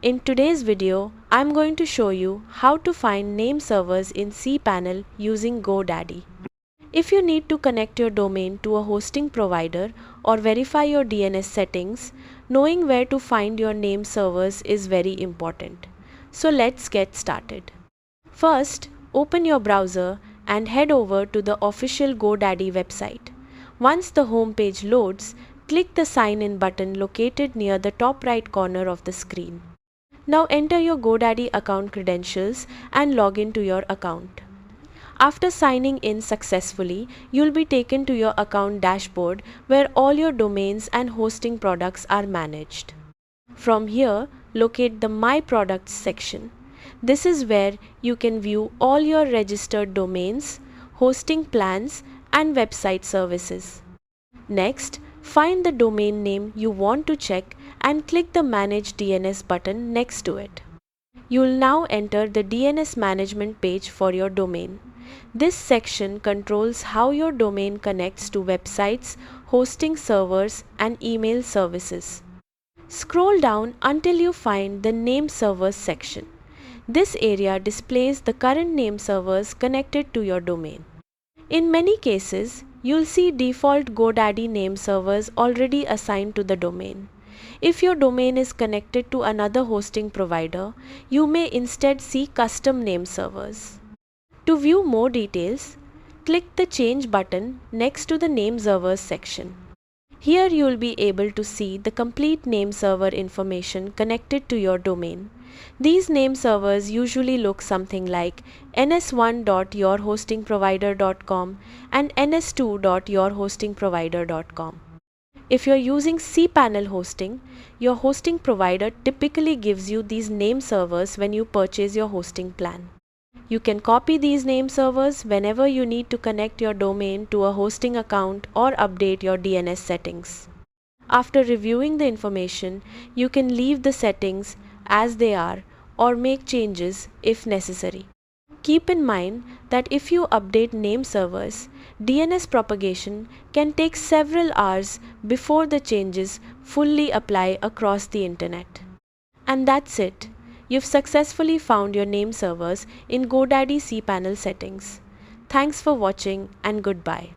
In today's video, I'm going to show you how to find name servers in cPanel using GoDaddy. If you need to connect your domain to a hosting provider or verify your DNS settings, knowing where to find your name servers is very important. So let's get started. First, open your browser and head over to the official GoDaddy website. Once the home page loads, click the Sign In button located near the top right corner of the screen. Now enter your GoDaddy account credentials and log in to your account. After signing in successfully, you'll be taken to your account dashboard where all your domains and hosting products are managed. From here, locate the My Products section. This is where you can view all your registered domains, hosting plans, and website services. Next, find the domain name you want to check and click the Manage DNS button next to it. You'll now enter the DNS management page for your domain. This section controls how your domain connects to websites, hosting servers, and email services. Scroll down until you find the Name Servers section. This area displays the current name servers connected to your domain. In many cases, you'll see default GoDaddy name servers already assigned to the domain. If your domain is connected to another hosting provider, you may instead see custom name servers. To view more details, click the Change button next to the Nameservers section. Here you will be able to see the complete name server information connected to your domain. These name servers usually look something like ns1.yourhostingprovider.com and ns2.yourhostingprovider.com. If you're using cPanel hosting, your hosting provider typically gives you these name servers when you purchase your hosting plan. You can copy these name servers whenever you need to connect your domain to a hosting account or update your DNS settings. After reviewing the information, you can leave the settings as they are or make changes if necessary. Keep in mind that if you update name servers, DNS propagation can take several hours before the changes fully apply across the internet. And that's it. You've successfully found your name servers in GoDaddy cPanel settings. Thanks for watching and goodbye.